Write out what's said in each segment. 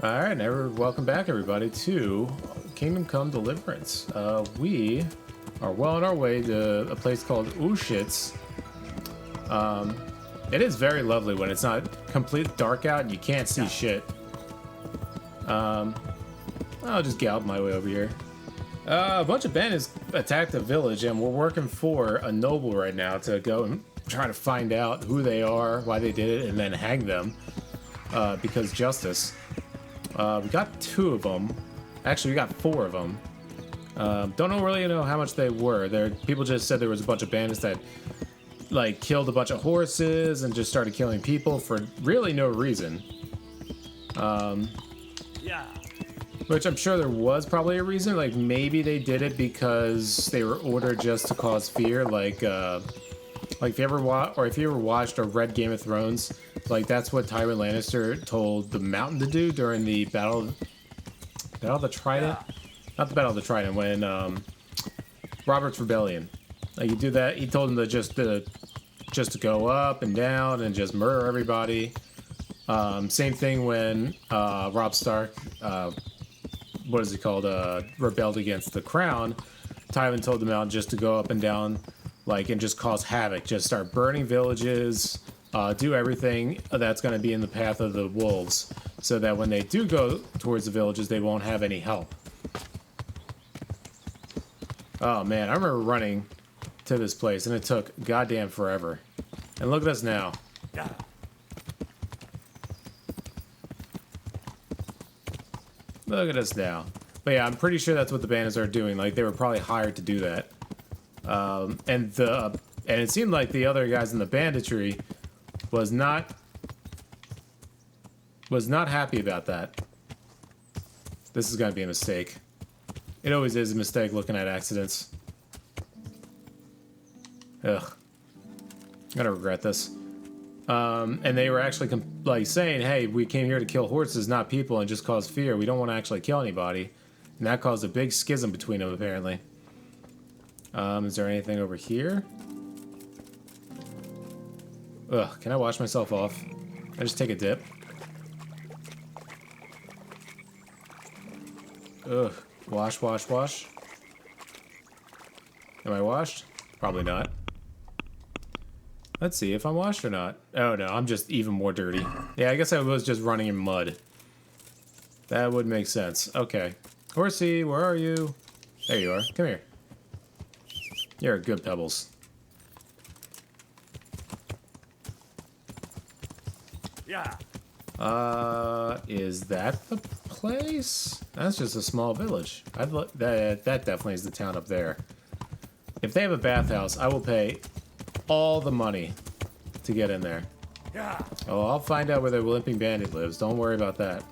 Alright, welcome back everybody to Kingdom Come Deliverance. We are well on our way to a place called Uzhitz. It is very lovely when it's not complete dark out and you can't see shit. I'll just gallop my way over here. A bunch of bandits attacked the village and we're working for a noble right now to go and try to find out who they are, why they did it, and then hang them because justice. We got 2 of them. Actually, we got 4 of them. Don't really know how much they were. People just said there was a bunch of bandits that like killed a bunch of horses and just started killing people for really no reason. Yeah. Which I'm sure there was probably a reason. Like maybe they did it because they were ordered just to cause fear. Like if you ever watched or read Game of Thrones, like that's what Tywin Lannister told the Mountain to do during the Battle of the Trident. Yeah. Not the Battle of the Trident, when Robert's Rebellion. Like, you do that. He told him to just to go up and down and just murder everybody. Same thing when Robb Stark, what is he called, rebelled against the crown. Tywin told the Mountain just to go up and down, like, and just cause havoc. Just start burning villages, do everything that's going to be in the path of the wolves, so that when they do go towards the villages, they won't have any help. Oh man, I remember running to this place, and it took goddamn forever. And look at us now. Yeah. Look at us now. But yeah, I'm pretty sure that's what the bandits are doing. Like, they were probably hired to do that. And it seemed like the other guys in the banditry was not happy about that. This is gonna be a mistake. It always is a mistake looking at accidents. Ugh. I'm gonna regret this. And they were actually saying, hey, we came here to kill horses, not people, and just cause fear. We don't want to actually kill anybody. And that caused a big schism between them, apparently. Is there anything over here? Ugh, can I wash myself off? I just take a dip. Ugh, wash, wash, wash. Am I washed? Probably not. Let's see if I'm washed or not. Oh no, I'm just even more dirty. Yeah, I guess I was just running in mud. That would make sense. Okay. Horsey, where are you? There you are. Come here. You're good, Pebbles. Yeah. Is that the place? That's just a small village. That definitely is the town up there. If they have a bathhouse, I will pay all the money to get in there. Yeah. Oh, I'll find out where the limping bandit lives. Don't worry about that.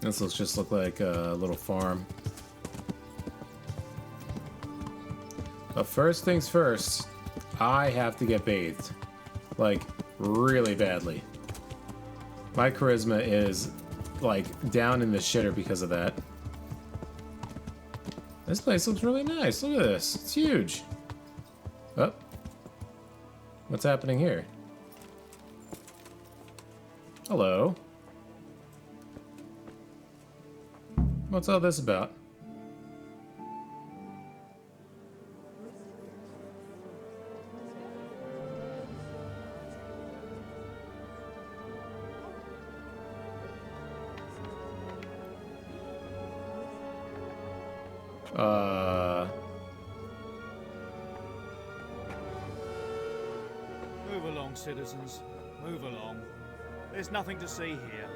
This looks just like a little farm. But first things first, I have to get bathed. Like, really badly. My charisma is, like, down in the shitter because of that. This place looks really nice. Look at this. It's huge. Oh. What's happening here? Hello. What's all this about? Move along, citizens. Move along. There's nothing to see here.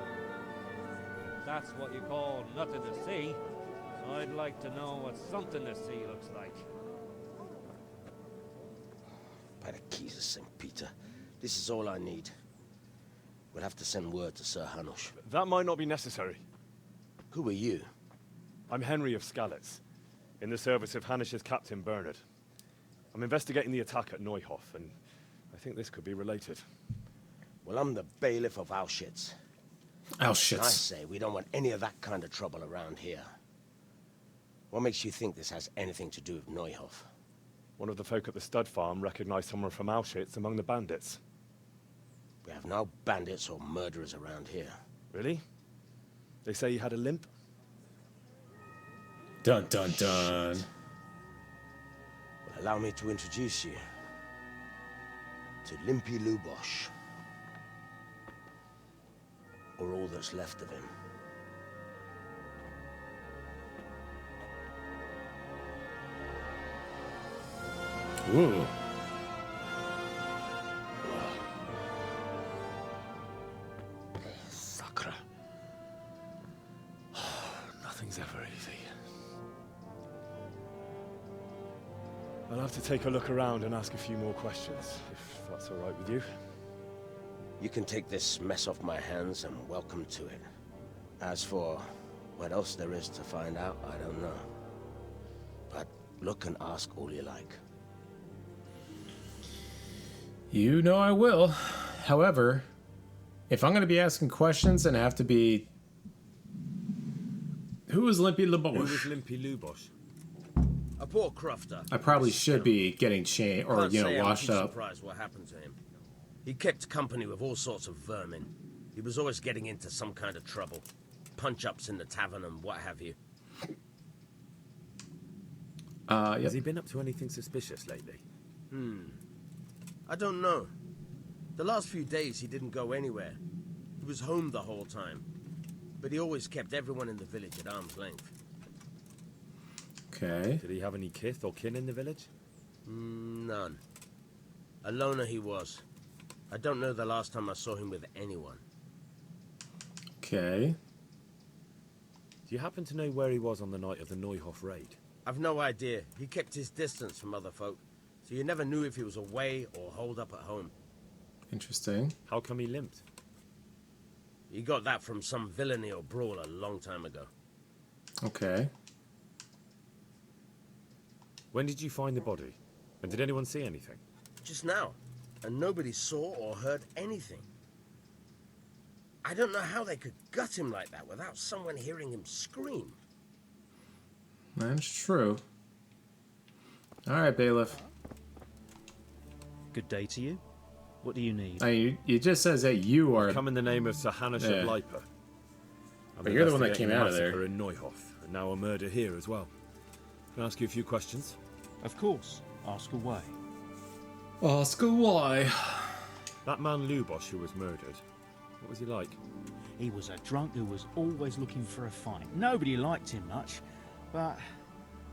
That's what you call nothing to see. I'd like to know what something to see looks like. By the keys of St. Peter, this is all I need. We'll have to send word to Sir Hanush. That might not be necessary. Who are you? I'm Henry of Skalitz, in the service of Hanush's captain Bernard. I'm investigating the attack at Neuhof, and I think this could be related. Well, I'm the bailiff of Auschwitz. Auschwitz. I say we don't want any of that kind of trouble around here. What makes you think this has anything to do with Neuhof? One of the folk at the stud farm recognized someone from Auschwitz among the bandits. We have have no bandits or murderers around here. Really? They say you had a limp? Dun dun dun. Well, allow me to introduce you to Limpy Lubosh. Or all that's left of him. Ooh. Sakra. Nothing's ever easy. I'll have to take a look around and ask a few more questions, if that's all right with you. You can take this mess off my hands and welcome to it. As for what else there is to find out, I don't know. But look and ask all you like. You know I will. However, if I'm going to be asking questions and have to be... Who is Limpy Who was Lubosh? Limpy Lubosh? A poor crofter. I probably should be getting chained or, you know, washed up. Surprised what happened to him. He kept company with all sorts of vermin. He was always getting into some kind of trouble. Punch-ups in the tavern and what have you. Yep. Has he been up to anything suspicious lately? I don't know. The last few days he didn't go anywhere. He was home the whole time. But he always kept everyone in the village at arm's length. Okay. Did he have any kith or kin in the village? None. A loner he was. I don't know the last time I saw him with anyone. Okay. Do you happen to know where he was on the night of the Neuhof raid? I've no idea. He kept his distance from other folk, so you never knew if he was away or holed up at home. Interesting. How come he limped? He got that from some villainy or brawl a long time ago. Okay. When did you find the body? And did anyone see anything? Just now. And nobody saw or heard anything. I don't know how they could gut him like that without someone hearing him scream. That's true. All right, bailiff. Good day to you. What do you need? It just says that you are... Come in the name of Sir Hanush Yeah. of Leipa. But you're the one that came out of there. Massacre in Neuhof, and now a murder here as well. Can I ask you a few questions? Of course. Ask away. Oscar, why? That man Lubosh who was murdered, what was he like? He was a drunk who was always looking for a fight. Nobody liked him much, but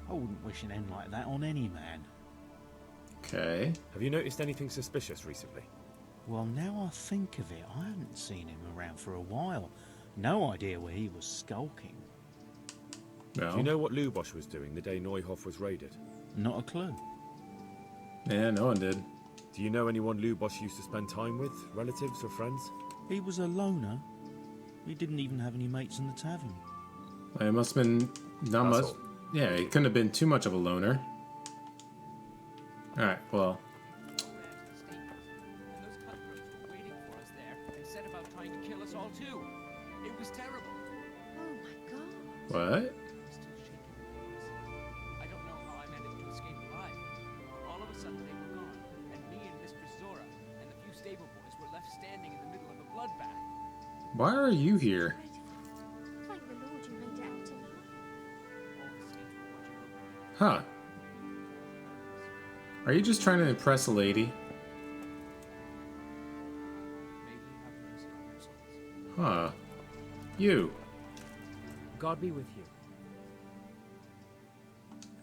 I wouldn't wish an end like that on any man. Okay. Have you noticed anything suspicious recently? Well, now I think of it, I haven't seen him around for a while. No idea where he was skulking. No. Do you know what Lubosh was doing the day Neuhof was raided? Not a clue. Yeah, no one did. Do you know anyone Lubosh used to spend time with? Relatives or friends? He was a loner. He didn't even have any mates in the tavern. It must have been not That's much. all. Yeah, it couldn't have been too much of a loner. All right, well. And those cutthroats were waiting for us there and set about trying to kill us all too. It was terrible. Oh my god. What? I'm still shaking in the knees. I don't know how I managed to escape alive. All of a sudden they were gone, and me and Mistress Zora and the few stable boys were left standing in the middle of a bloodbath. Why are you here? Thank the Lord you made it out alive. All the saints were watching over me. Huh. Are you just trying to impress a lady? May we have mercy on their souls. Huh. You. God be with you.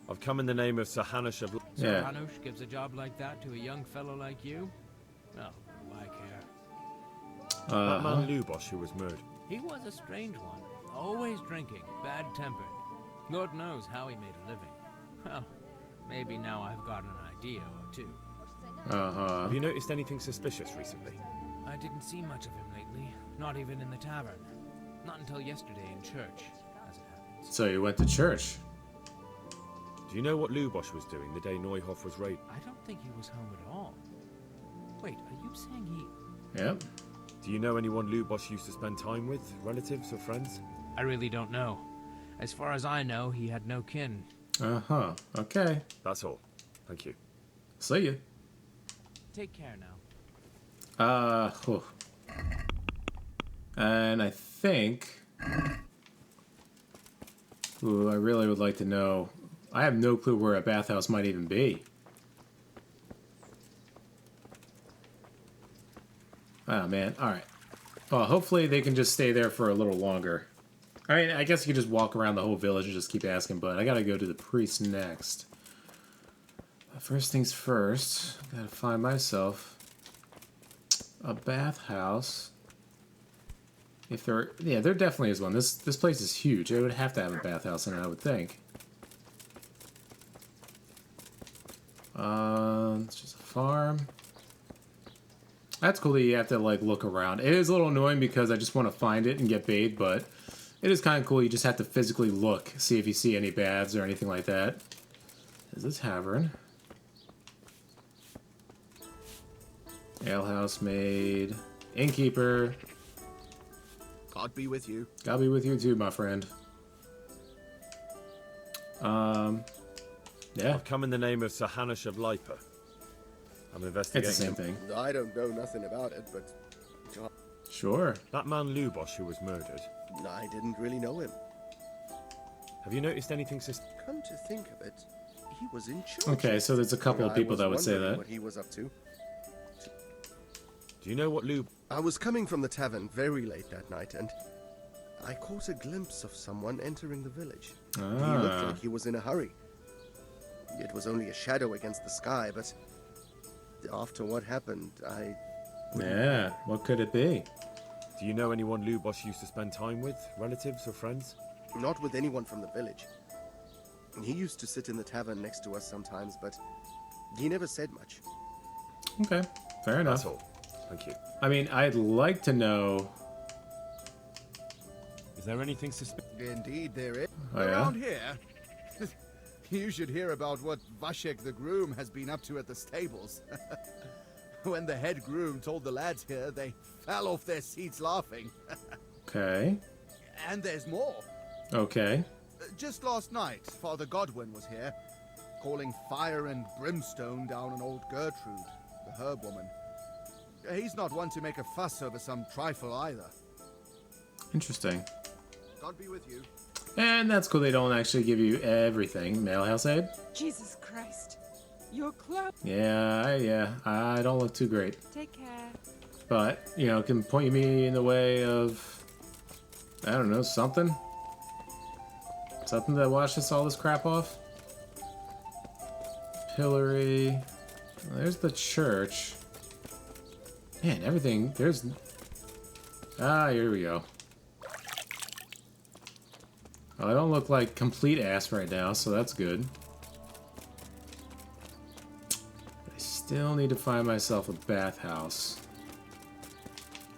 I've come in the name of Sir Hanush of... Sir Yeah. Hanush gives a job like that to a young fellow like you? Well, what do I care? That man Lubosh who was murdered. He was a strange one. Always drinking, bad-tempered. Lord knows how he made a living. Well, maybe now I've got an idea or two. Have you noticed anything suspicious recently? I didn't see much of him lately, not even in the tavern. Not until yesterday in church, as it happens. So you went to church. Do you know what Lubosh was doing the day Neuhof was raided? I don't think he was home at all. Wait, are you saying he... Yep. Do you know anyone Lubosh used to spend time with? Relatives or friends? I really don't know. As far as I know, he had no kin. Uh-huh. Okay. That's all. Thank you. See you. Take care now. Whew. And I think... Ooh, I really would like to know... I have no clue where a bathhouse might even be. Oh, man. Alright. Well, hopefully they can just stay there for a little longer. I mean, I guess you could just walk around the whole village and just keep asking, but I gotta go to the priest next. First things first, I gotta find myself a bathhouse. If there... Yeah, there definitely is one. This place is huge. It would have to have a bathhouse in it, I would think. It's just a farm. That's cool that you have to, like, look around. It is a little annoying because I just want to find it and get bathed, but it is kind of cool. You just have to physically look, see if you see any baths or anything like that. There's a tavern. Alehouse maid. Innkeeper. God be with you. God be with you too, my friend. Yeah. I've come in the name of Sir Hanush of Lipa. I'm investigating. It's the same thing. I don't know nothing about it, but Sure. That man Lubosh who was murdered. I didn't really know him. Have you noticed anything Come to think of it, he was in church. Okay, so there's a couple of people that would say that. What he was up to. Do you know what I was coming from the tavern very late that night, and I caught a glimpse of someone entering the village. He looked like he was in a hurry. It was only a shadow against the sky, but after what happened, Yeah, what could it be? Do you know anyone Lubosh used to spend time with? Relatives or friends? Not with anyone from the village. He used to sit in the tavern next to us sometimes, but he never said much. Okay, fair enough. That's all. Thank you. I mean, I'd like to know... Is there anything suspicious? Indeed there is. Oh, yeah? Around here, you should hear about what Vashek the groom has been up to at the stables. When the head groom told the lads here, they fell off their seats laughing. Okay. And there's more. Okay. Just last night, Father Godwin was here, calling fire and brimstone down on old Gertrude, the herb woman. He's not one to make a fuss over some trifle either. Interesting. God be with you. And that's cool they don't actually give you everything. Mail house aid? Jesus Christ. You're close. Yeah, I don't look too great. Take care. But, you know, can point me in the way of... I don't know, something? Something that washes all this crap off? Pillory. There's the church. Man, everything... There's... Ah, here we go. Well, I don't look like complete ass right now, so that's good. I still need to find myself a bathhouse.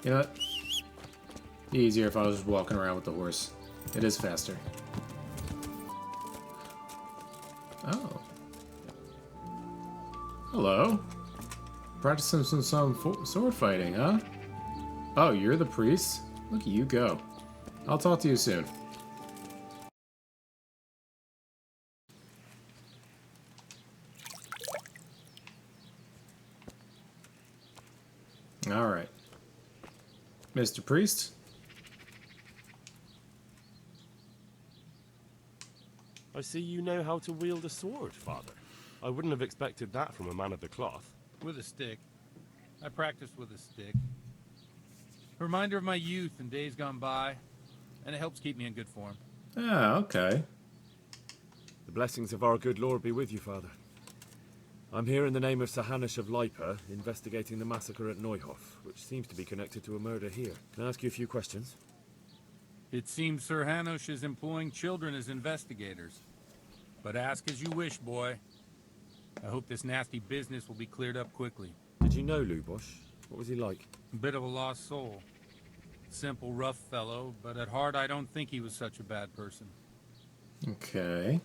You know what? Be easier if I was just walking around with the horse. It is faster. Oh. Hello. Practicing some sword fighting, huh? Oh, you're the priest? Look at you go. I'll talk to you soon. Alright. Mr. Priest? I see you know how to wield a sword, Father. I wouldn't have expected that from a man of the cloth. With a stick. I practiced with a stick. A reminder of my youth and days gone by, and it helps keep me in good form. Ah, okay. The blessings of our good Lord be with you, Father. I'm here in the name of Sir Hanush of Lipa, investigating the massacre at Neuhof, which seems to be connected to a murder here. Can I ask you a few questions? It seems Sir Hanush is employing children as investigators. But ask as you wish, boy. I hope this nasty business will be cleared up quickly. Did you know Lubosh? What was he like? A bit of a lost soul. Simple, rough fellow, but at heart I don't think he was such a bad person. Okay.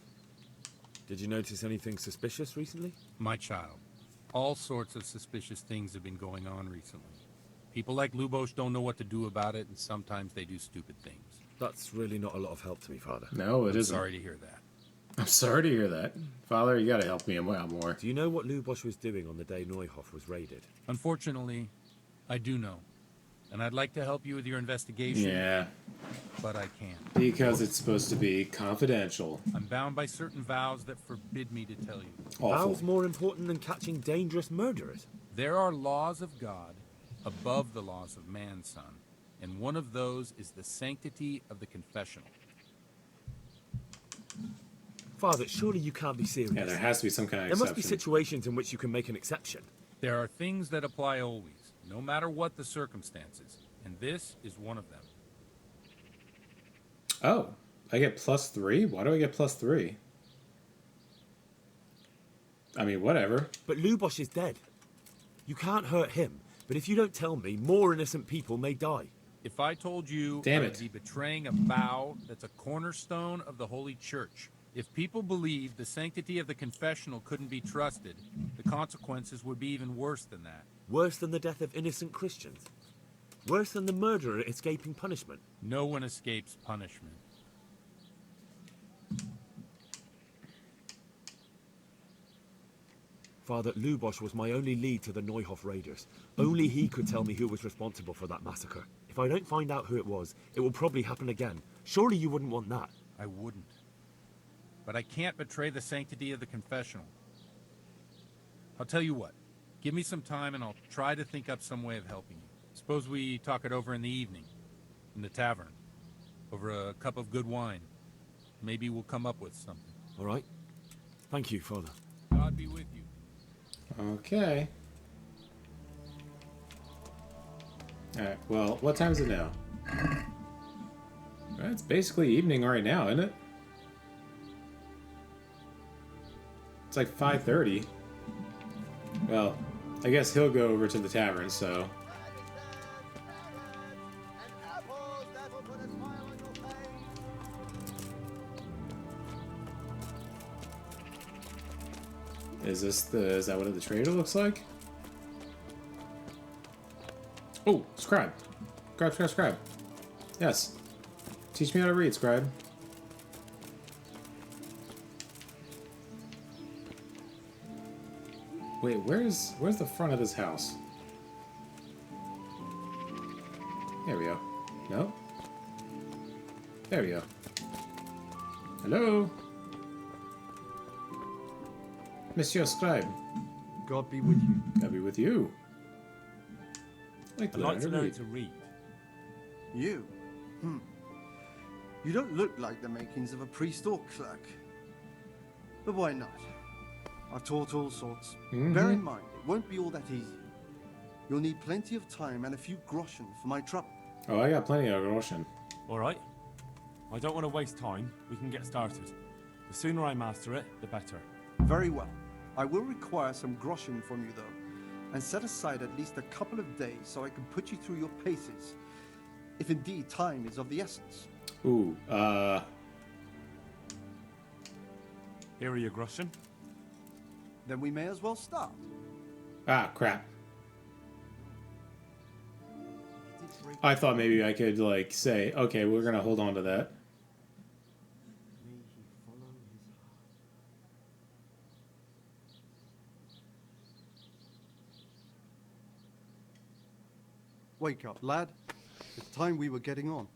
Did you notice anything suspicious recently? My child. All sorts of suspicious things have been going on recently. People like Lubosh don't know what to do about it, and sometimes they do stupid things. That's really not a lot of help to me, Father. No, it isn't. I'm sorry to hear that. I'm sorry to hear that. Father, you gotta help me out more. Do you know what Lubosh was doing on the day Neuhof was raided? Unfortunately, I do know. and I'd like to help you with your investigation. Yeah. But I can't. Because it's supposed to be confidential. I'm bound by certain vows that forbid me to tell you. Awful. Vows more important than catching dangerous murderers? There are laws of God above the laws of man, son. And one of those is the sanctity of the confessional. Father, surely you can't be serious. Yeah, there has to be some kind of There exception. must be situations in which you can make an exception. There are things that apply always, no matter what the circumstances. And this is one of them. Oh, I get +3? Why do I get +3? I mean, whatever. But Lubosh is dead. You can't hurt him, but if you don't tell me, more innocent people may die. If I told you Damn I would it. be betraying a vow that's a cornerstone of the Holy Church, if people believed the sanctity of the confessional couldn't be trusted, the consequences would be even worse than that. Worse than the death of innocent Christians? Worse than the murderer escaping punishment? No one escapes punishment. Father, Lubosh was my only lead to the Neuhof raiders. Only he could tell me who was responsible for that massacre. If I don't find out who it was, it will probably happen again. Surely you wouldn't want that. I wouldn't. But I can't betray the sanctity of the confessional. I'll tell you what. Give me some time and I'll try to think up some way of helping you. Suppose we talk it over in the evening, in the tavern, over a cup of good wine. Maybe we'll come up with something. All right. Thank you, Father. God be with you. Okay. Alright, well, what time is it now? Well, it's basically evening right now, isn't it? It's like 5:30. Well, I guess he'll go over to the tavern, so... Is that what the trader looks like? Oh, scribe. Scribe. Yes. Teach me how to read, scribe. Wait, where's the front of this house? There we go. No? There we go. Hello? Monsieur Scribe. God be with you. God be with you. I'd like to know to read. You? You don't look like the makings of a priest or clerk. But why not? I've taught all sorts. Bear in mind, it won't be all that easy. You'll need plenty of time and a few groschen for my trouble. Oh, I got plenty of groschen. All right. I don't want to waste time. We can get started. The sooner I master it, the better. Very well. I will require some groschen from you, though, and set aside at least a couple of days so I can put you through your paces, if indeed time is of the essence. Ooh, Here are your groschen. Then we may as well start. Ah, crap. I thought maybe I could, like, say, okay, we're gonna hold on to that. Wake up, lad. It's time we were getting on.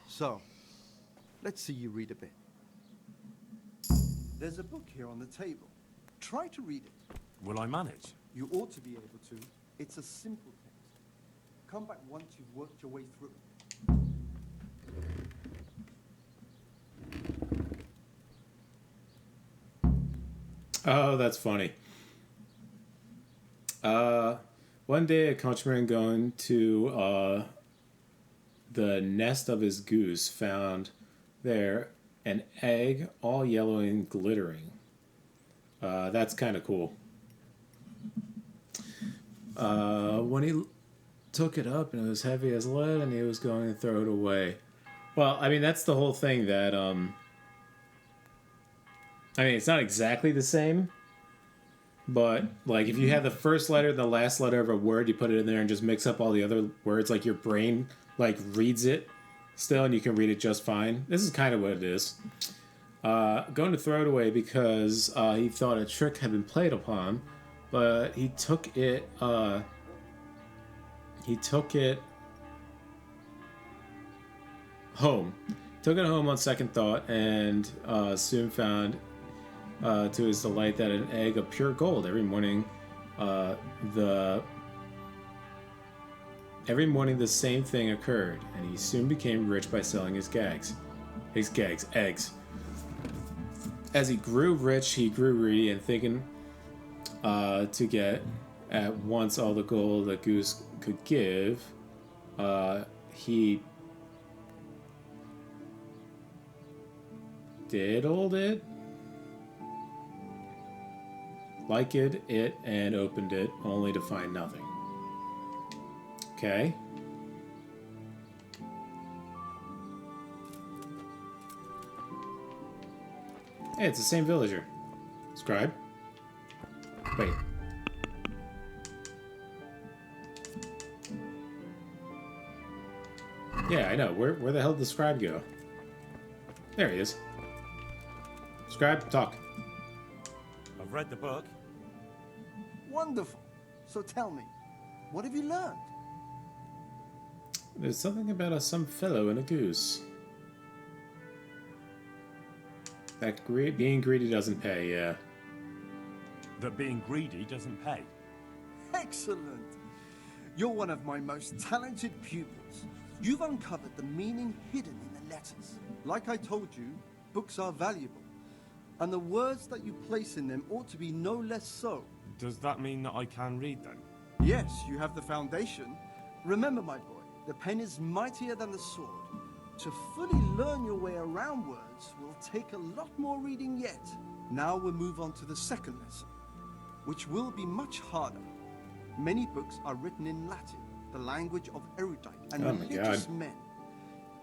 So, let's see you read a bit. There's a book here on the table. Try to read it. Will I manage? You ought to be able to. It's a simple text. Come back once you've worked your way through it. Oh, that's funny. One day a coachman going to the nest of his goose found there an egg all yellow and glittering. That's kind of cool. When he took it up and it was heavy as lead and he was going to throw it away. Well, I mean, that's the whole thing that, I mean, it's not exactly the same, but, like, if you have the first letter and the last letter of a word, you put it in there and just mix up all the other words, like, your brain, like, reads it still and you can read it just fine. This is kind of what it is. Going to throw it away because he thought a trick had been played upon, but he took it home. Took it home on second thought, and soon found to his delight that an egg of pure gold every morning the same thing occurred, and he soon became rich by selling his eggs. As he grew rich, he grew greedy, and thinking to get at once all the gold that Goose could give, he diddled it, liked it, and opened it, only to find nothing. Okay. Hey, it's the same villager. Scribe. Wait. Yeah, I know. Where the hell did the scribe go? There he is. Scribe, talk. I've read the book. Wonderful. So tell me, what have you learned? There's something about some fellow and a goose. That being greedy doesn't pay, yeah. That being greedy doesn't pay. Excellent. You're one of my most talented pupils. You've uncovered the meaning hidden in the letters. Like I told you, books are valuable. And the words that you place in them ought to be no less so. Does that mean that I can read then? Yes, you have the foundation. Remember, my boy, the pen is mightier than the sword. To fully learn your way around words will take a lot more reading yet. Now we'll move on to the second lesson, which will be much harder. Many books are written in Latin, the language of erudite and religious men.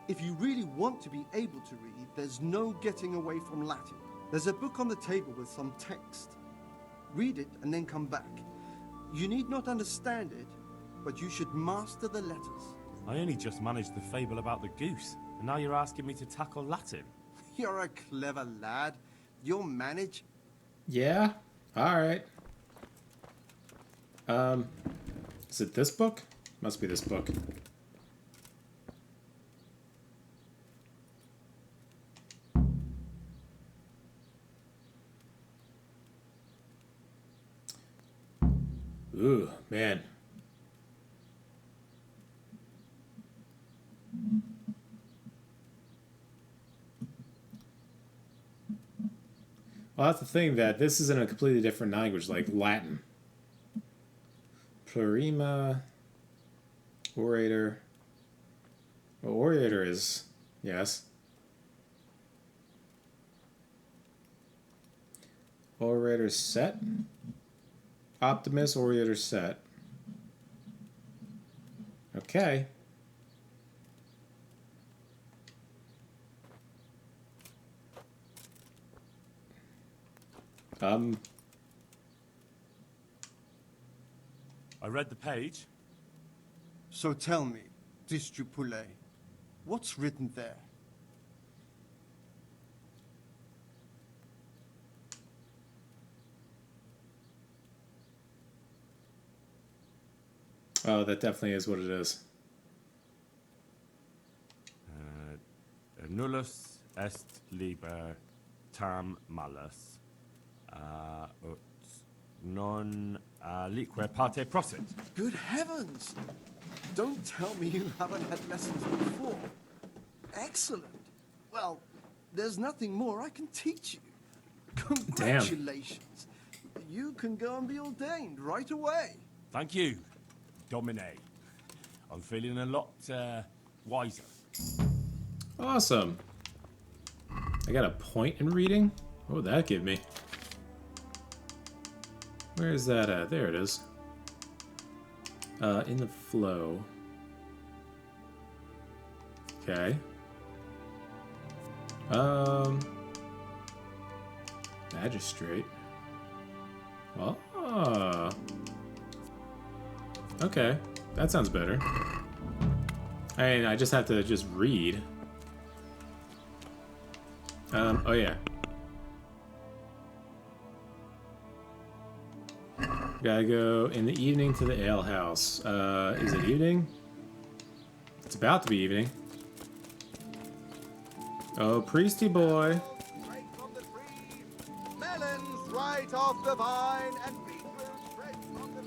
If you really want to be able to read, there's no getting away from Latin. There's a book on the table with some text. Read it and then come back. You need not understand it, but you should master the letters. I only just managed the fable about the goose, and now you're asking me to tackle Latin. You're a clever lad. You'll manage. Yeah? Alright. Is it this book? Must be this book. Ooh, man. Well, that's the thing, that this is in a completely different language, like Latin. Plurima. Orator. Well, orator is, yes. Orator set. Optimus, orator set. Okay. I read the page. So tell me, Distrupule, what's written there? Oh, that definitely is what it is. Nullus est liber tam malus, ut non lique parte prosit. Good heavens! Don't tell me you haven't had lessons before. Excellent. Well, there's nothing more I can teach you. Congratulations. Damn. You can go and be ordained right away. Thank you, Domine. I'm feeling a lot wiser. Awesome. I got a point in reading? What would that give me? Where is that at? There it is. In the flow. Okay. Magistrate. Oh. Okay. That sounds better. I mean, I just have to just read. Oh yeah. Gotta go in the evening to the ale house. Is it evening? It's about to be evening. Oh, priesty boy. Straight from the tree, melons right off the vine, and beetroots straight from the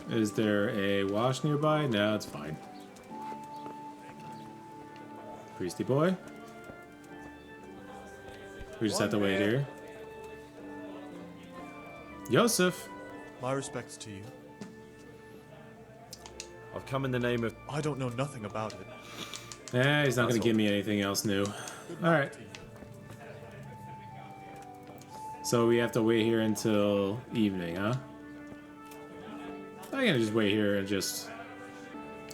field. Is there a wash nearby? No, it's fine. Priesty boy. We just have to wait here. Yosef. My respects to you. I've come in the name of... I don't know nothing about it. He's not going to give me anything else new. Alright. So we have to wait here until evening, huh? I'm going to just wait here and just...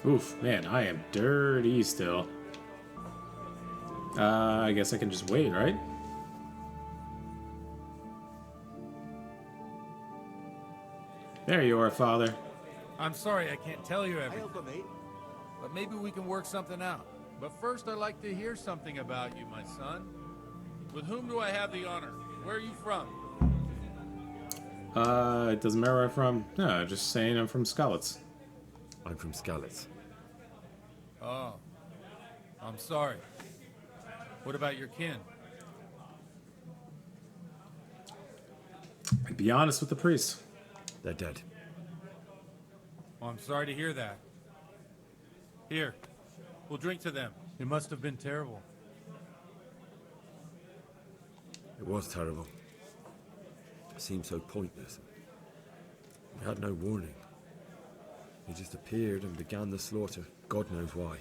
Oof, man, I am dirty still. I guess I can just wait, right? There you are, Father. I'm sorry I can't tell you everything, but maybe we can work something out. But first, I'd like to hear something about you, my son. With whom do I have the honor? Where are you from? It doesn't matter where I'm from. No, just saying I'm from Skalitz. I'm from Skalitz. Oh, I'm sorry. What about your kin? Be honest with the priest. They're dead. Well, I'm sorry to hear that. Here, we'll drink to them. It must have been terrible. It was terrible. It seemed so pointless. We had no warning. They just appeared and began the slaughter. God knows why.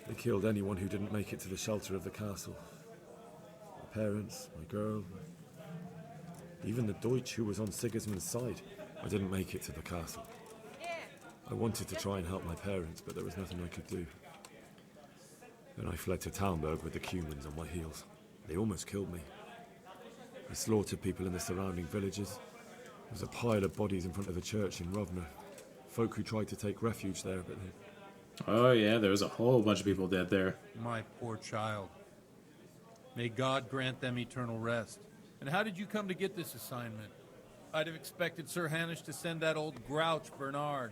They killed anyone who didn't make it to the shelter of the castle. My parents, my girl, even the Deutsch who was on Sigismund's side. I didn't make it to the castle. I wanted to try and help my parents, but there was nothing I could do. Then I fled to Talmberg with the Cumans on my heels. They almost killed me. They slaughtered people in the surrounding villages. There was a pile of bodies in front of the church in Rovna. Folk who tried to take refuge there, but they... Oh yeah, there was a whole bunch of people dead there. My poor child. May God grant them eternal rest. And how did you come to get this assignment? I'd have expected Sir Hanish to send that old grouch, Bernard.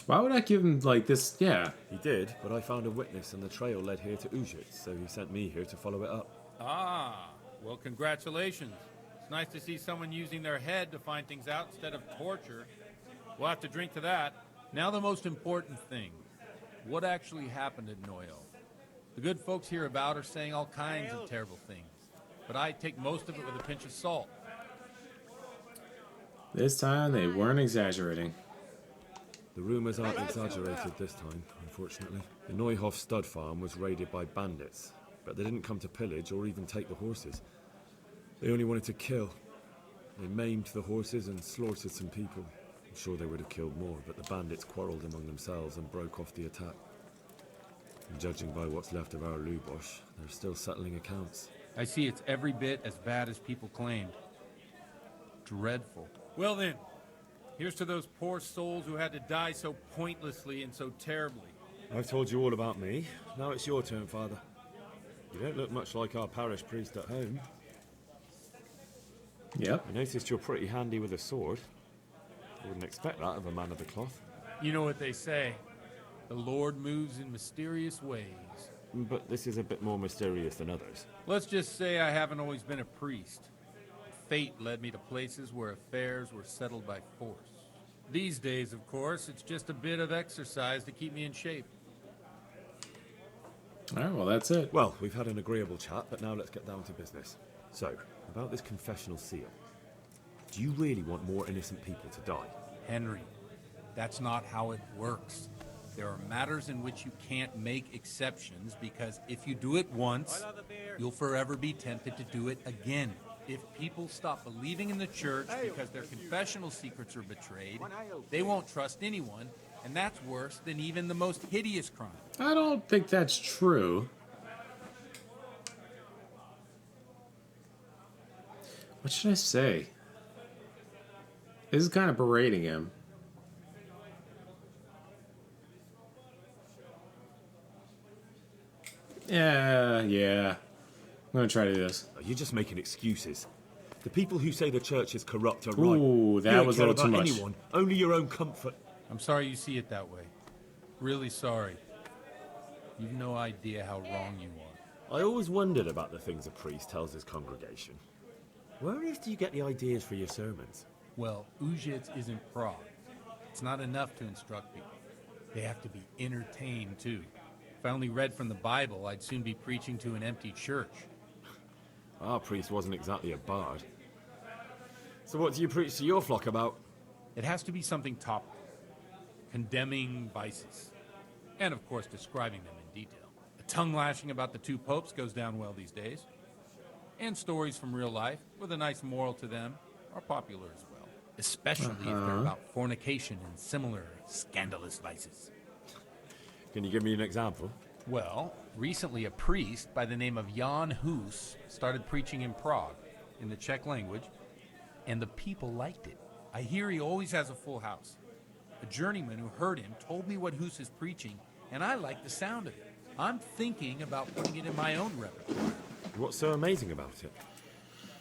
Why would I give him, like, this? Yeah. He did, but I found a witness and the trail led here to Uzhitz, so he sent me here to follow it up. Ah, well, congratulations. It's nice to see someone using their head to find things out instead of torture. We'll have to drink to that. Now the most important thing. What actually happened at Noyo? The good folks hereabout are saying all kinds of terrible things, but I take most of it with a pinch of salt. This time they weren't exaggerating. The rumours aren't exaggerated this time, unfortunately. The Neuhof stud farm was raided by bandits, but they didn't come to pillage or even take the horses. They only wanted to kill. They maimed the horses and slaughtered some people. I'm sure they would have killed more, but the bandits quarrelled among themselves and broke off the attack. And judging by what's left of our Lubosh, they're still settling accounts. I see it's every bit as bad as people claimed. Dreadful. Well then, here's to those poor souls who had to die so pointlessly and so terribly. I've told you all about me. Now it's your turn, Father. You don't look much like our parish priest at home. Yep. I noticed you're pretty handy with a sword. I wouldn't expect that of a man of the cloth. You know what they say. The Lord moves in mysterious ways. But this is a bit more mysterious than others. Let's just say I haven't always been a priest. Fate led me to places where affairs were settled by force. These days, of course, it's just a bit of exercise to keep me in shape. Alright, well that's it. Well, we've had an agreeable chat, but now let's get down to business. So, about this confessional seal. Do you really want more innocent people to die? Henry, that's not how it works. There are matters in which you can't make exceptions because if you do it once, you'll forever be tempted to do it again. If people stop believing in the church because their confessional secrets are betrayed, they won't trust anyone, and that's worse than even the most hideous crime. I don't think that's true. What should I say? This is kind of berating him. Yeah. I'm gonna try to do this. You're just making excuses. The people who say the church is corrupt are Ooh, right. that You don't was a care little too about much. anyone, only your own comfort. I'm sorry you see it that way. Really sorry. You've no idea how wrong you are. I always wondered about the things a priest tells his congregation. Where on earth do you get the ideas for your sermons? Well, Uzhitz isn't Prague. It's not enough to instruct people. They have to be entertained, too. If I only read from the Bible, I'd soon be preaching to an empty church. Our priest wasn't exactly a bard. So what do you preach to your flock about? It has to be something topical. Condemning vices. And, of course, describing them in detail. A tongue-lashing about the two popes goes down well these days. And stories from real life, with a nice moral to them, are popular as well. Especially if they're about fornication and similar scandalous vices. Can you give me an example? Well, recently a priest by the name of Jan Hus started preaching in Prague, in the Czech language, and the people liked it. I hear he always has a full house. A journeyman who heard him told me what Hus is preaching, and I like the sound of it. I'm thinking about putting it in my own repertoire. What's so amazing about it?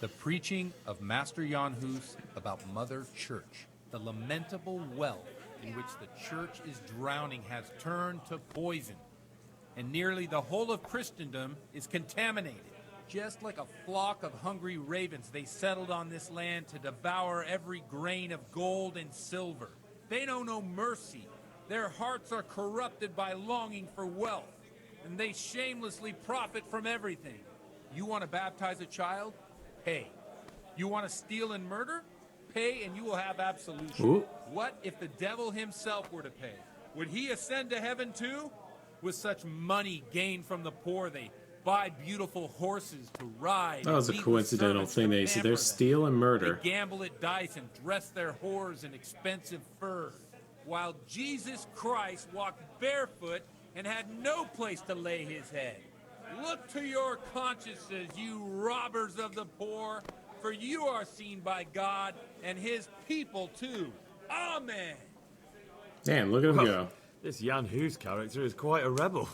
The preaching of Master Jan Hus about Mother Church. The lamentable wealth in which the church is drowning has turned to poison. And nearly the whole of Christendom is contaminated. Just like a flock of hungry ravens, they settled on this land to devour every grain of gold and silver. They know no mercy. Their hearts are corrupted by longing for wealth, and they shamelessly profit from everything. You want to baptize a child? Pay. You want to steal and murder? Pay and you will have absolution. Ooh. What if the devil himself were to pay? Would he ascend to heaven too? With such money gained from the poor, they buy beautiful horses to ride. That was a coincidental thing they said. They're steal and murder. They gamble at dice and dress their whores in expensive furs, while Jesus Christ walked barefoot and had no place to lay his head. Look to your consciences, you robbers of the poor, for you are seen by God and his people too. Amen. Damn, look at him go. This Jan Hus character is quite a rebel.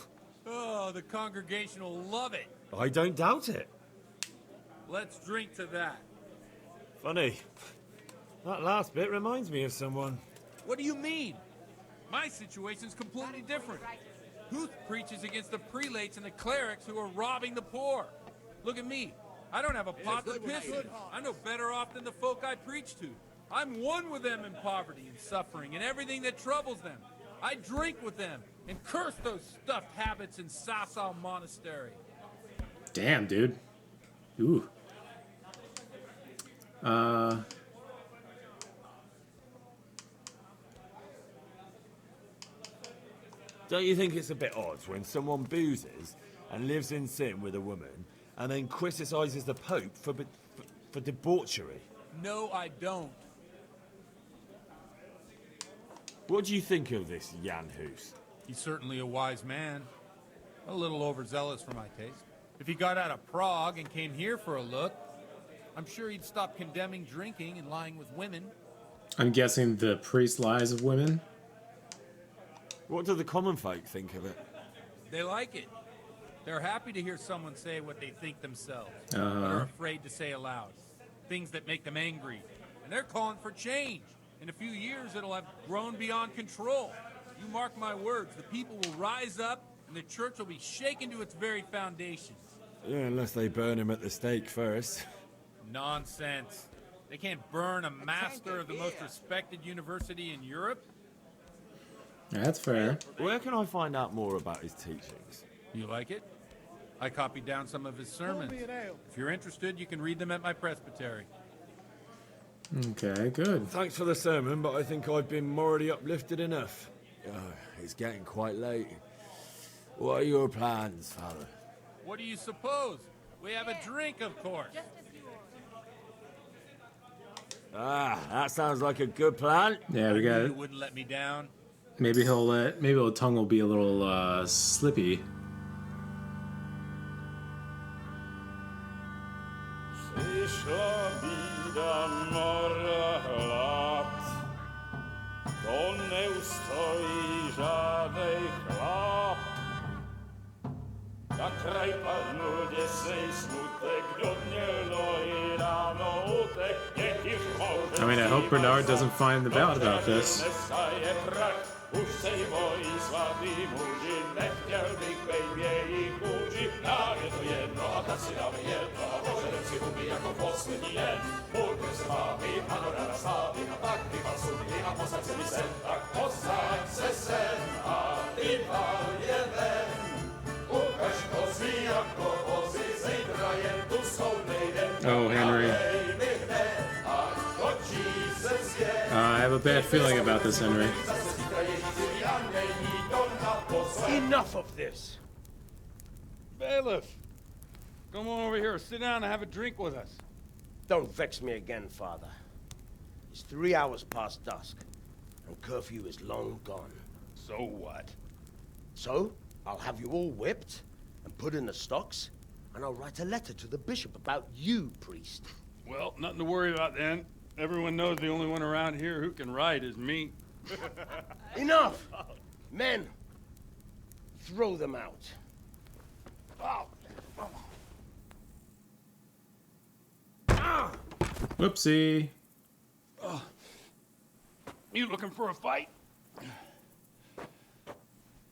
Oh, the congregation will love it. I don't doubt it. Let's drink to that. Funny. That last bit reminds me of someone. What do you mean? My situation's completely different. Huth preaches against the prelates and the clerics who are robbing the poor. Look at me. I don't have a pot to piss in. I'm no better off than the folk I preach to. I'm one with them in poverty and suffering and everything that troubles them. I drink with them and curse those stuffed habits in Sasau Monastery. Damn, dude. Ooh. Don't you think it's a bit odd when someone boozes and lives in sin with a woman and then criticizes the Pope for debauchery? No, I don't. What do you think of this Jan Hus? He's certainly a wise man. A little overzealous for my taste. If he got out of Prague and came here for a look, I'm sure he'd stop condemning drinking and lying with women. I'm guessing the priest lies of women. What do the common folk think of it? They like it. They're happy to hear someone say what they think themselves, but are afraid to say aloud. Things that make them angry. And they're calling for change. In a few years, it'll have grown beyond control. You mark my words, the people will rise up, and the church will be shaken to its very foundations. Yeah, unless they burn him at the stake first. Nonsense. They can't burn a master of the most respected university in Europe. That's fair. Where can I find out more about his teachings? You like it? I copied down some of his sermons. If you're interested, you can read them at my presbytery. Okay, good. Thanks for the sermon, but I think I've been morally uplifted enough. It's getting quite late. What are your plans, Father? What do you suppose? We have a drink, of course. That sounds like a good plan. Yeah, we got You it. wouldn't let me down. Maybe the tongue will be a little slippy. I mean, I hope Bernard doesn't find the out about this. Oh, Henry. I have a bad feeling about this, Henry. Enough of this! Bailiff! Come on over here, sit down and have a drink with us. Don't vex me again, Father. It's 3 hours past dusk, and curfew is long gone. So what? So, I'll have you all whipped, and put in the stocks, and I'll write a letter to the bishop about you, priest. Well, nothing to worry about then. Everyone knows the only one around here who can ride is me. Enough! Men, throw them out. Whoopsie. You looking for a fight?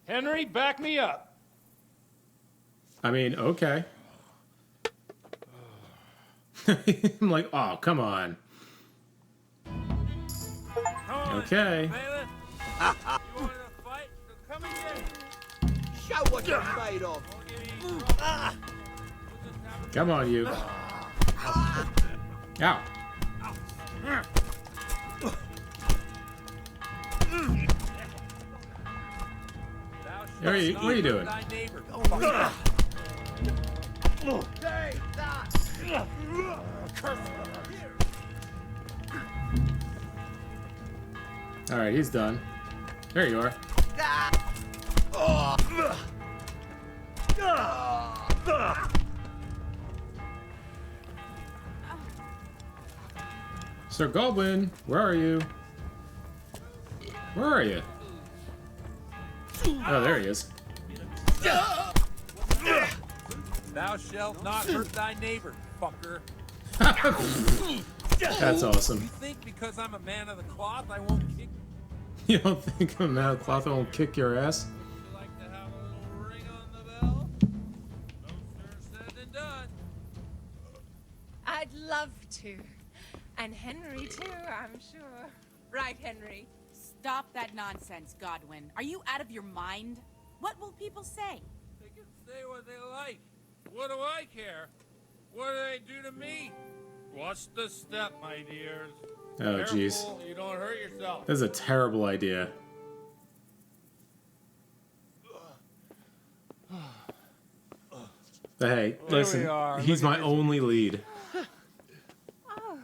Henry, back me up. I mean, okay. I'm like, oh, come on. Okay. Show what you're made of. Come on, you. Ow. What are you doing? All right, he's done. There you are. Sir Goblin, where are you? Where are you? Oh, there he is. Thou shalt not hurt thy neighbor, fucker. That's awesome. You think because I'm a man of the cloth I won't kick? You don't think a man of cloth won't kick your ass? Would you like to have a little ring on the bell? No sooner said than done. I'd love to. And Henry, too, I'm sure. Right, Henry? Stop that nonsense, Godwin. Are you out of your mind? What will people say? They can say what they like. What do I care? What do they do to me? Watch the step, my dears. Oh, jeez. Careful, you don't hurt yourself. This is a terrible idea. But hey, listen, he's my only lead. Oh.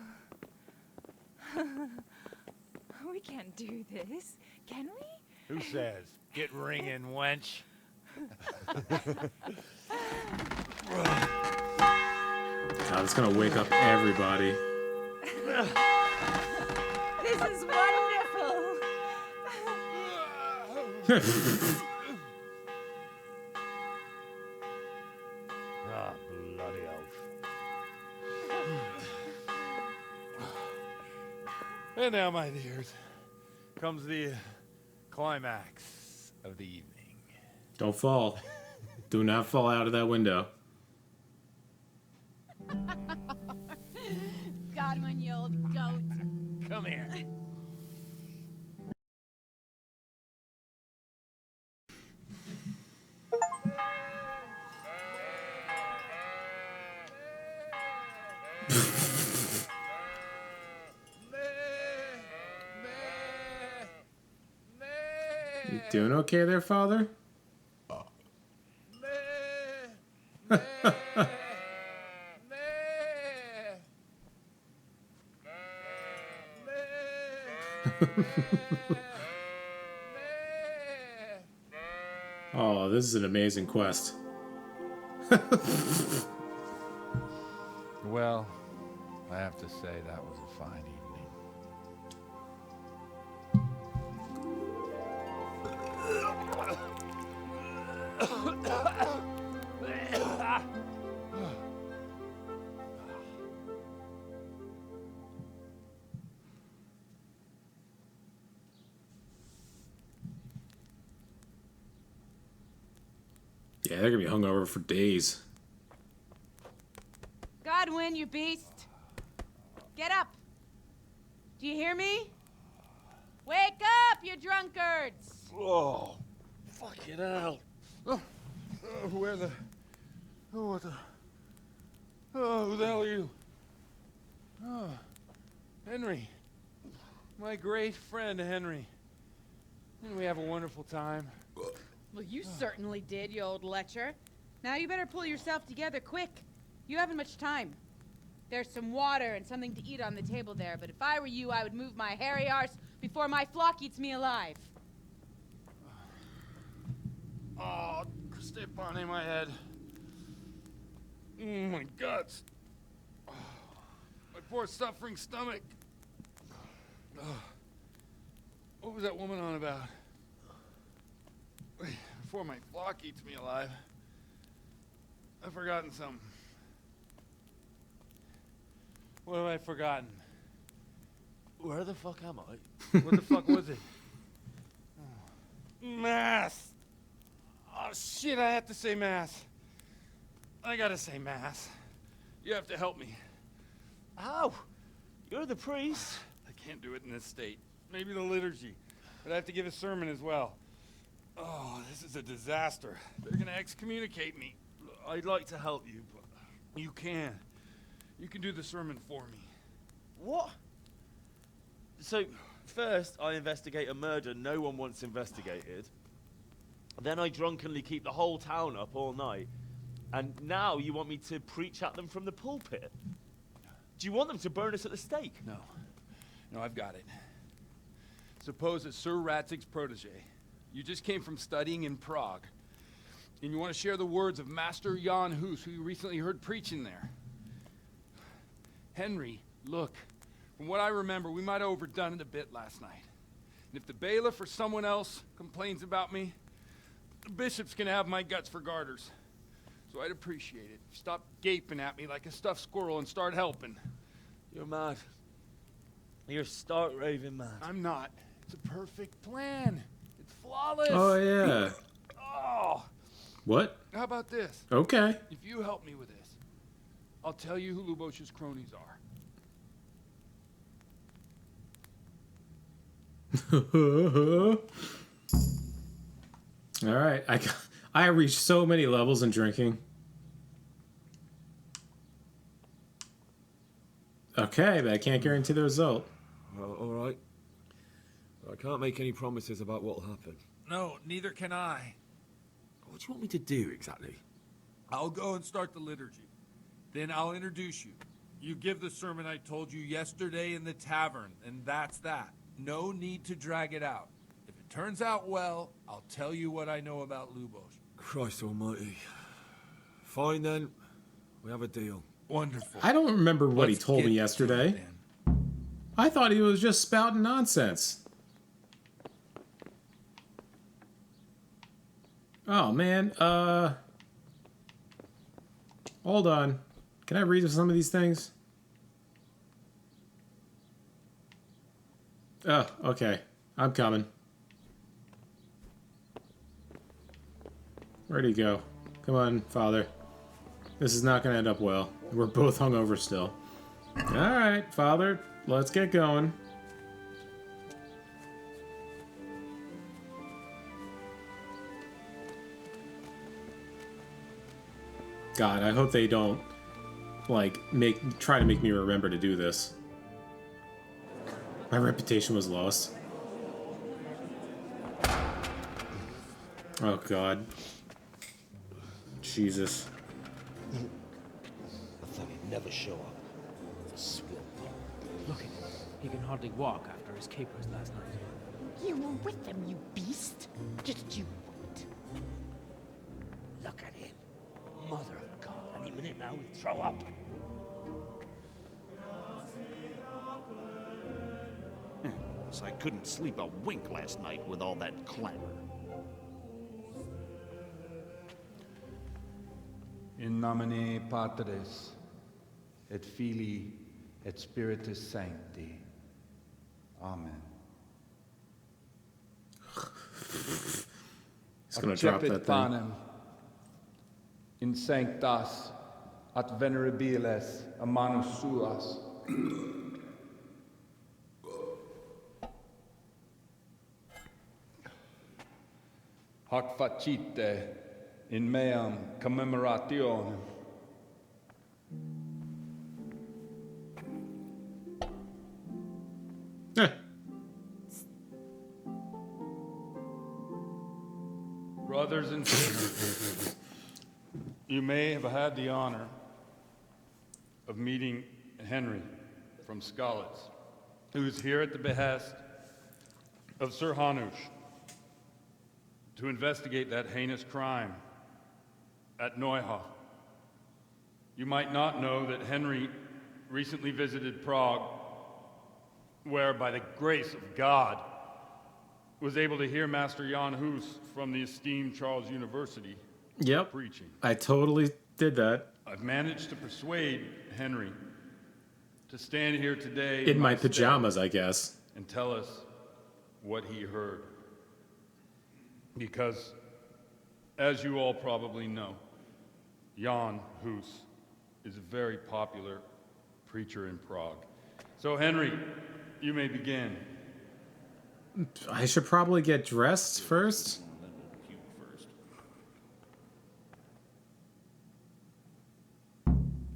We can't do this, can we? Who says? Get ringing, wench. God, it's gonna wake up everybody. This is wonderful. Ah, bloody oath. And now, my dears, comes the climax of the evening. Don't fall. Do not fall out of that window. Godwin, you old goat. Come here. You doing okay there, Father? Oh, this is an amazing quest. Well, I have to say that was a fine evening. Yeah, they're gonna be hungover for days. Godwin, you beast! Get up! Do you hear me? Wake up, you drunkards! Oh, fucking hell. Where the... Oh, what the... Oh, who the hell are you? Oh, Henry. My great friend, Henry. Didn't we have a wonderful time? Well, you certainly did, you old lecher. Now you better pull yourself together quick. You haven't much time. There's some water and something to eat on the table there, but if I were you, I would move my hairy arse before my flock eats me alive. Oh, stay on my head. My guts. Oh, my poor suffering stomach. Oh, what was that woman on about? Wait, before my flock eats me alive. I've forgotten something. What have I forgotten? Where the fuck am I? What the fuck was it? Mass! Oh shit, I have to say mass. I gotta say mass. You have to help me. How? You're the priest. I can't do it in this state. Maybe the liturgy. But I have to give a sermon as well. Oh, this is a disaster. They're gonna excommunicate me. I'd like to help you, but... You can. You can do the sermon for me. What? So, first I investigate a murder no one wants investigated. Then I drunkenly keep the whole town up all night. And now you want me to preach at them from the pulpit? Do you want them to burn us at the stake? No. No, I've got it. Suppose that Sir Ratzig's protege. You just came from studying in Prague. And you want to share the words of Master Jan Hus, who you recently heard preaching there. Henry, look. From what I remember, we might have overdone it a bit last night. And if the bailiff or someone else complains about me, the bishop's gonna have my guts for garters. So I'd appreciate it. Stop gaping at me like a stuffed squirrel and start helping. You're mad. You're stark raving mad. I'm not. It's a perfect plan. It's flawless. Oh, yeah. Oh. What? How about this? Okay. If you help me with this, I'll tell you who Lubosh's cronies are. All right, I reached so many levels in drinking. Okay, but I can't guarantee the result. Well, all right. I can't make any promises about what'll happen. No, neither can I. What do you want me to do exactly? I'll go and start the liturgy. Then I'll introduce you. You give the sermon I told you yesterday in the tavern, and that's that. No need to drag it out. If it turns out well, I'll tell you what I know about Lubosh. Christ almighty. Fine then. We have a deal. Wonderful. I don't remember what he told me yesterday. I thought he was just spouting nonsense. Oh, man. Hold on. Can I read some of these things? Oh, okay. I'm coming. Where'd he go? Come on, Father. This is not going to end up well. We're both hungover still. Alright, Father. Let's get going. God, I hope they don't, like, try to make me remember to do this. My reputation was lost. Oh, God. Jesus. I thought he'd never show up. The swill. Look at him. He can hardly walk after his capers last night. You were with them, you beast. Just you wait. Look at him. Mother of God. Any minute now he'll throw up. So I couldn't sleep a wink last night with all that clamor. In nomine Patris, et Filii, et Spiritus Sancti. Amen. He's gonna drop that thing. Panem in sanctas at venerabiles a manus suas. Hac facite in meam commemorationem. Brothers and sisters, you may have had the honor of meeting Henry from Skalitz, who is here at the behest of Sir Hanush to investigate that heinous crime at Neuhof. You might not know that Henry recently visited Prague, where, by the grace of God, was able to hear Master Jan Hus from the esteemed Charles University preaching. I totally did that. I've managed to persuade Henry to stand here today In my pajamas, I guess. and tell us what he heard. Because, as you all probably know, Jan Hus is a very popular preacher in Prague. So, Henry, you may begin. I should probably get dressed first.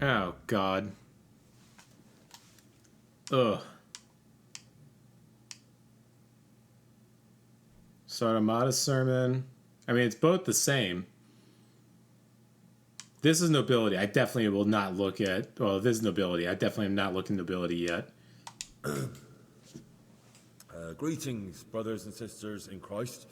Oh, God. Ugh. Sartamata's sermon. I mean, it's both the same. This is nobility. I definitely will not look at... Well, this is nobility. I definitely am not looking nobility yet. Greetings, brothers and sisters in Christ.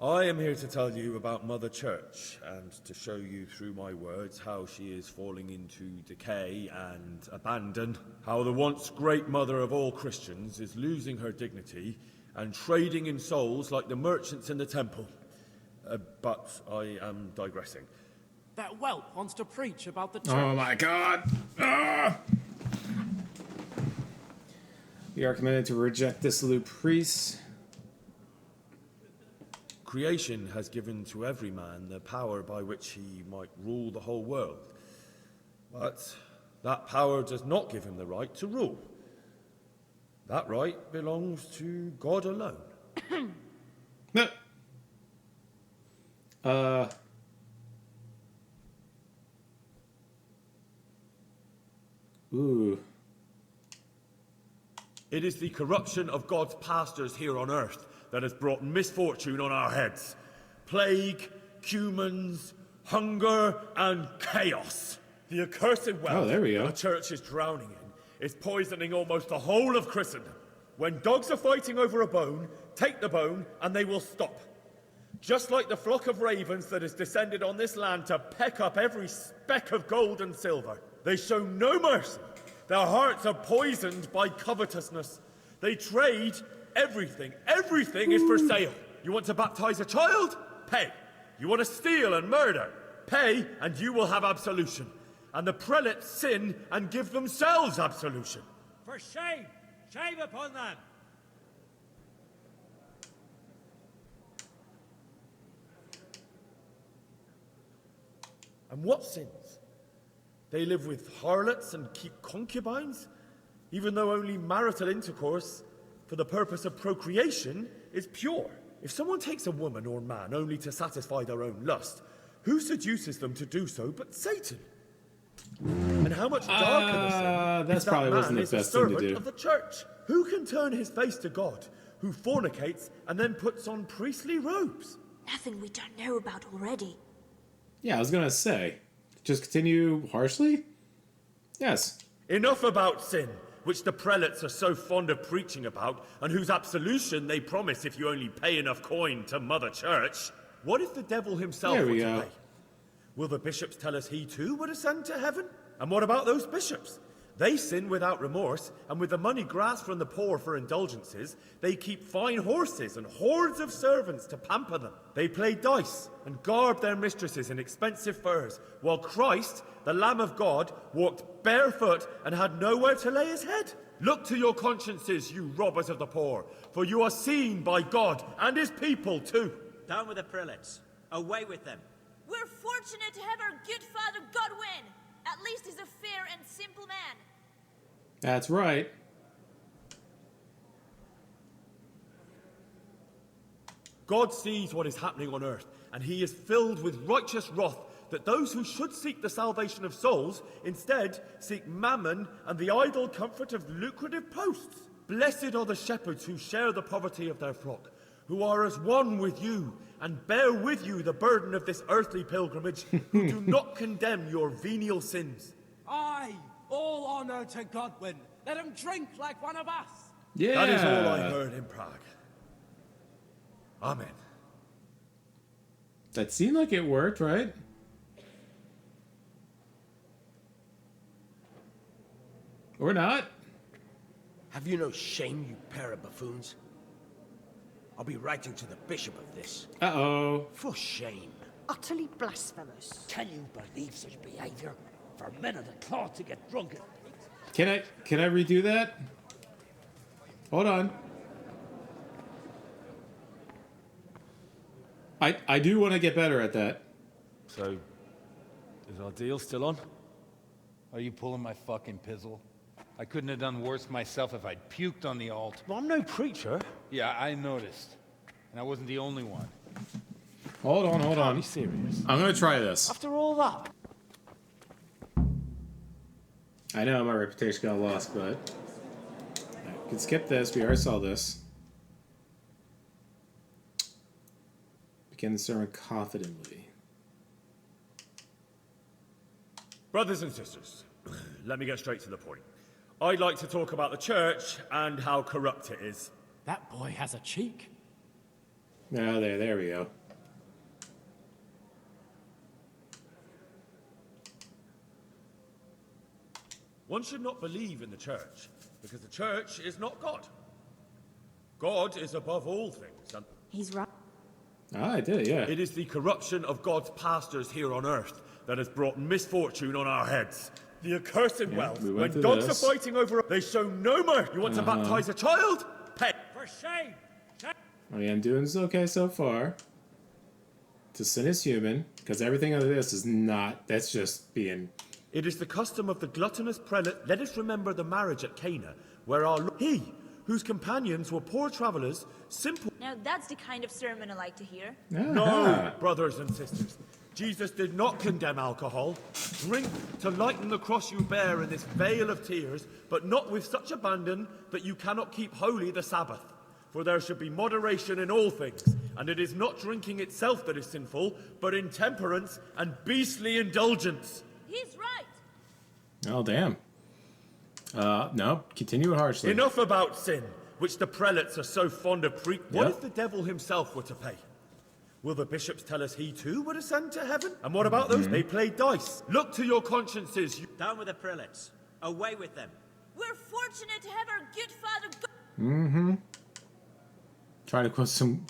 I am here to tell you about Mother Church and to show you through my words how she is falling into decay and abandon, how the once great mother of all Christians is losing her dignity and trading in souls like the merchants in the temple. But I am digressing. That whelp wants to preach about the church. Oh my God! Ah! We are commanded to reject dissolute priests. Creation has given to every man the power by which he might rule the whole world. But that power does not give him the right to rule. That right belongs to God alone. Ooh. It is the corruption of God's pastors here on earth that has brought misfortune on our heads. Plague, cumens, hunger, and chaos. The accursed wealth the church is drowning in is poisoning almost the whole of Christendom. When dogs are fighting over a bone, take the bone and they will stop. Just like the flock of ravens that has descended on this land to peck up every speck of gold and silver. They show no mercy. Their hearts are poisoned by covetousness. They trade everything. Everything is for sale. You want to baptize a child? Pay. You want to steal and murder? Pay, and you will have absolution. And the prelates sin and give themselves absolution. For shame! Shame upon them! And what sins? They live with harlots and keep concubines, even though only marital intercourse for the purpose of procreation is pure. If someone takes a woman or man only to satisfy their own lust, who seduces them to do so but Satan? And how much darker the sin that's is that probably man wasn't the is best a thing to servant do. of the church. Who can turn his face to God, who fornicates and then puts on priestly robes? Nothing we don't know about already. Yeah, I was gonna say. Just continue harshly? Yes. Enough about sin, which the prelates are so fond of preaching about, and whose absolution they promise if you only pay enough coin to Mother Church. What if the devil himself were to pay? Will the bishops tell us he too would ascend to heaven? And what about those bishops? They sin without remorse, and with the money grasped from the poor for indulgences, they keep fine horses and hordes of servants to pamper them. They play dice and garb their mistresses in expensive furs, while Christ, the Lamb of God, walked barefoot and had nowhere to lay his head. Look to your consciences, you robbers of the poor, for you are seen by God and his people too. Down with the prelates. Away with them. We're fortunate to have our good father Godwin. At least he's a fair and simple man. That's right. God sees what is happening on earth, and he is filled with righteous wrath that those who should seek the salvation of souls instead seek mammon and the idle comfort of lucrative posts. Blessed are the shepherds who share the poverty of their flock, who are as one with you and bear with you the burden of this earthly pilgrimage, who do not condemn your venial sins. Aye, all honor to Godwin. Let him drink like one of us. Yeah. That is all I heard in Prague. Amen. That seemed like it worked, right? Or not. Have you no shame, you pair of buffoons? I'll be writing to the bishop of this. Uh-oh. For shame. Utterly blasphemous. Can you believe such behavior? For men of the cloth to get drunken. Can I redo that? Hold on. I do want to get better at that. So, is our deal still on? Are you pulling my fucking pizzle? I couldn't have done worse myself if I'd puked on the altar. Well, I'm no preacher. Yeah, I noticed. And I wasn't the only one. Hold on. Are you serious? I'm gonna try this. After all that? I know my reputation got lost, but I can skip this. We already saw this. Begin the sermon confidently. Brothers and sisters, let me get straight to the point. I'd like to talk about the church and how corrupt it is. That boy has a cheek. Oh, there we go. One should not believe in the church, because the church is not God. God is above all things. And He's right. Ah, I did, yeah. it is the corruption of God's pastors here on earth that has brought misfortune on our heads. The accursed wealth. we When went through dogs this. are fighting over, they show no mercy. You want to baptize a child? Pay. For shame! I mean, I'm doing okay so far. To sin is human, because everything of this is not. That's just being. It is the custom of the gluttonous prelate. Let us remember the marriage at Cana, where he, whose companions were poor travelers, simple. Now that's the kind of sermon I like to hear. No, brothers and sisters. Jesus did not condemn alcohol. Drink to lighten the cross you bear in this vale of tears, but not with such abandon that you cannot keep holy the Sabbath. For there should be moderation in all things, and it is not drinking itself that is sinful, but intemperance and beastly indulgence. He's right. Oh, damn. No, continue it harshly. Enough about sin, which the prelates are so fond of What if the devil himself were to pay? Will the bishops tell us he too would ascend to heaven? And what about those? They play dice. Look to your consciences. Down with the prelates. Away with them. We're fortunate to have our good father Mm-hmm. Try to quote some.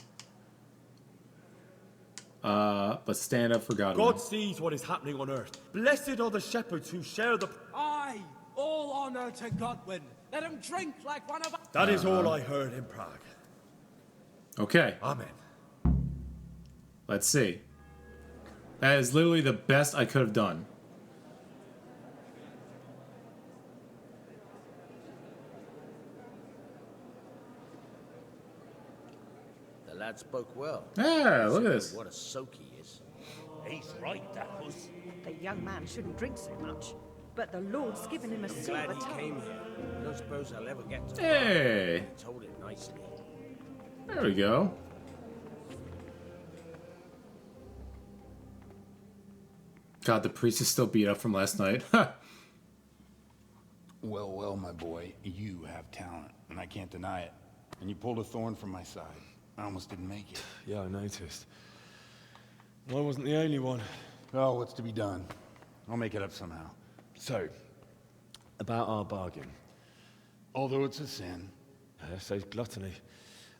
But stand up for God. God sees what is happening on earth. Blessed are the shepherds who share the. Aye, all honor to Godwin. Let him drink like one of us. That is all I heard in Prague. Okay. Amen. Let's see. That is literally the best I could have done. The lad spoke well. Yeah, look at this. What a soak he is. He's right, that was. The young man shouldn't drink so much, but the Lord's given him a I'm silver glad he tongue. came here. I don't suppose I'll ever get to. Hey. He told it nicely. There we go. God, the priest is still beat up from last night. Well, well, my boy, you have talent, and I can't deny it. And you pulled a thorn from my side. I almost didn't make it. Yeah, I noticed. Well, I wasn't the only one. Oh, what's to be done? I'll make it up somehow. So, About our bargain. Although it's a sin. So gluttony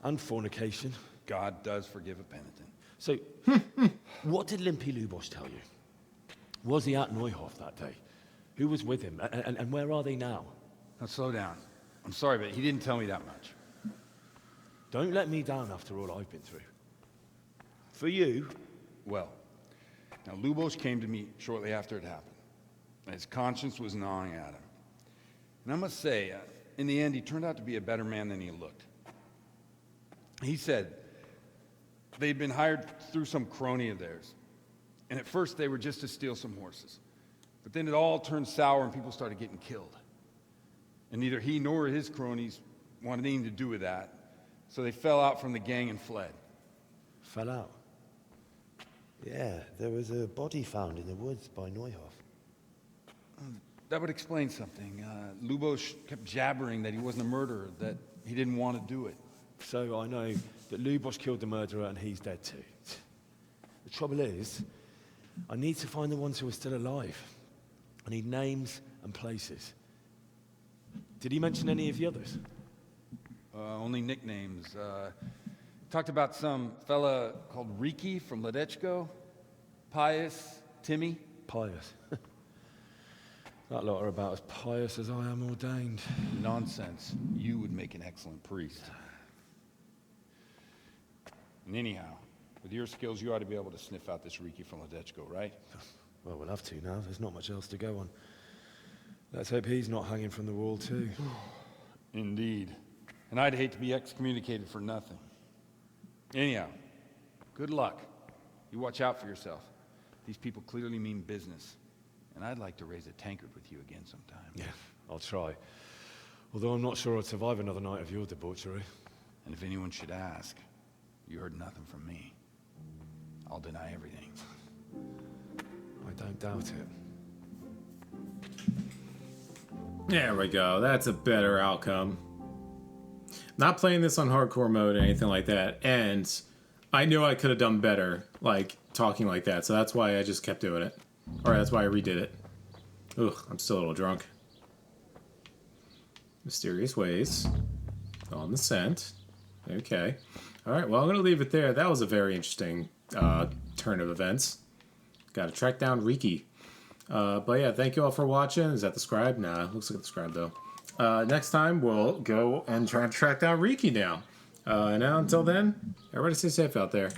and fornication. God does forgive a penitent. So, what did Limpy Lubosh tell you? Was he at Neuhof that day? Who was with him? And where are they now? Now slow down. I'm sorry, but he didn't tell me that much. Don't let me down after all I've been through. For you... Well, now Lubosh came to me shortly after it happened. His conscience was gnawing at him. And I must say, in the end, he turned out to be a better man than he looked. He said they'd been hired through some crony of theirs. And at first they were just to steal some horses. But then it all turned sour and people started getting killed. And neither he nor his cronies wanted anything to do with that. So they fell out from the gang and fled. Fell out? Yeah, there was a body found in the woods by Neuhof. That would explain something. Lubosh kept jabbering that he wasn't a murderer, that he didn't want to do it. So I know that Lubosh killed the murderer and he's dead too. The trouble is, I need to find the ones who are still alive. I need names and places. Did he mention any of the others? Only nicknames. Talked about some fella called Riki from Ledechko, Pius, Timmy. Pius. That lot are about as pious as I am ordained. Nonsense. You would make an excellent priest. And anyhow, with your skills, you ought to be able to sniff out this Riki from Ledechko, right? Well, we'll have to now. There's not much else to go on. Let's hope he's not hanging from the wall too. Indeed. And I'd hate to be excommunicated for nothing. Anyhow, good luck. You watch out for yourself. These people clearly mean business. And I'd like to raise a tankard with you again sometime. Yeah, I'll try. Although I'm not sure I'd survive another night of your debauchery. And if anyone should ask, you heard nothing from me. I'll deny everything. I don't doubt it. There we go. That's a better outcome. Not playing this on hardcore mode or anything like that. And I knew I could have done better, like, talking like that. So that's why I just kept doing it. Or that's why I redid it. Ugh, I'm still a little drunk. Mysterious ways. On the scent. Okay. Alright, well, I'm going to leave it there. That was a very interesting turn of events. Got to track down Riki. But yeah, thank you all for watching. Is that the scribe? Nah, looks like the scribe though. Next time, we'll go and try and track down Riki now. And now, until then, everybody stay safe out there.